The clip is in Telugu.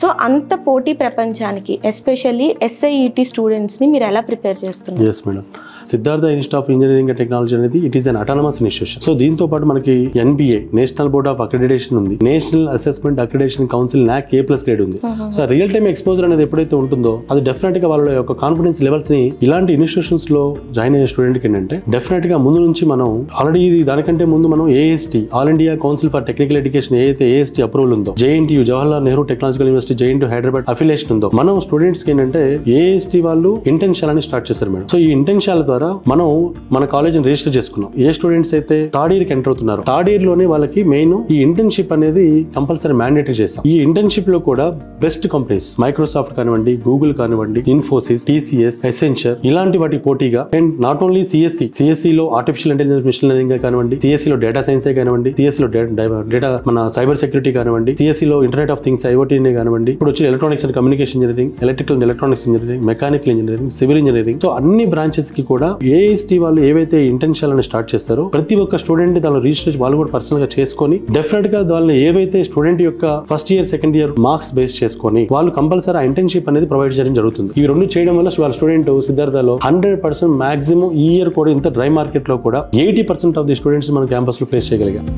సో అంత పోటీ ప్రపంచానికి ఎస్పెషల్లీ SIET స్టూడెంట్స్ని మీరు ఎలా ప్రిపేర్ చేస్తున్నారు? Yes madam, Siddhartha institute of engineering and technology అనేది it is an autonomous institution. So దీంతో పాటు మనకి NBA national board of accreditation ఉంది, national assessment accreditation council NAAC A+ grade ఉంది. సో రియల్ టైమ్ ఎక్స్పోజర్ అనేది ఎప్పుడైతే ఉంటుందో అది డెఫినెట్ గా వాళ్ళ యొక్క కాన్ఫిడెన్స్ లెవెల్స్ ని ఇలాంటి ఇన్స్టిట్యూషన్స్ లో జాయిన్ అయ్యే స్టూడెంట్ కి ఏంటంటే డెఫినెట్ గా ముందు నుంచి మనం ఆల్రెడీ దానికంటే ముందు మనం AST all India council for technical education ఏదైతే AST అప్రూవల్ ఉందో, JNTU Jawaharlal Nehru technological university JNTU Hyderabad affiliation ఉందో, మనం స్టూడెంట్స్ కి ఏంటంటే AST వాళ్ళు ఇంటెన్షియల్ అని స్టార్ట్ చేశారు మేడం. సో ఈ ఇంటెన్షియల్ ద్వారా మనం మన కాలేజ్ రిజిస్టర్ చేసుకున్నాం. ఏ స్టూడెంట్స్ అయితే థర్డ్ ఇయర్ కి ఎంటర్ అవుతున్నారు, థర్డ్ ఇయర్ లోనే వాళ్ళకి మెయిన్ ఈ ఇంటర్న్షిప్ అనేది కంపల్సరీ మ్యాండేటరీ చేస్తాం. ఈ ఇంటర్న్షిప్ లో కూడా బెస్ట్ కంపెనీస్ మైక్రోసాఫ్ట్ కానివ్వండి, గూగుల్ కానివ్వండి, ఇన్ఫోసిస్, TCS, ఎసెంచర్ ఇలాంటి వాటి పోటీగా, అండ్ నాట్ ఓన్లీ CSE లో ఆర్టిఫిషియల్ ఇంటెలిజెన్స్ మిషన్ లెర్నింగ్ కానివ్వండి, CSE లో డేటా సైన్స్ కానివ్వండి, CSE లో డేటా మన సైబర్ సెక్యూరిటీ కానివ్వండి, CSE లో ఇంటర్నెట్ ఆఫ్ థింగ్స్ IoT కానివ్వండి, ఇప్పుడు వచ్చి electronics and communication engineering, electrical and electronics engineering, mechanical engineering, civil engineering. So అన్ని బ్రాంచెస్ కి కూడా AST వాళ్ళు ఏవైతే ఇంటెన్షియల్ అని స్టార్ట్ చేస్తారో ప్రతి ఒక్క స్టూడెంట్ దానిలో రిజిస్టర్ వాళ్ళు కూడా పర్సనల్ గా చేసుకొని డెఫినెట్ గా వాళ్ళని ఏవైతే స్టూడెంట్ యొక్క first year second year marks base చేసుకొని వాళ్ళు కంపల్సరీ ఆ ఇంటర్న్షిప్ అనేది ప్రొవైడ్ చేయడం జరుగుతుంది. ఈ రెండు చేయడం వల్ల వాళ్ళ స్టూడెంట్ సిద్ధార్థలో 100% మాక్సిమం ఈ ఇయర్ కూడా ఇంత డ్రై మార్కెట్ లో కూడా 80% ఆఫ్ ది స్టూడెంట్స్ మన క్యాంపస్ లో ప్లేస్ చేయగలిగారు.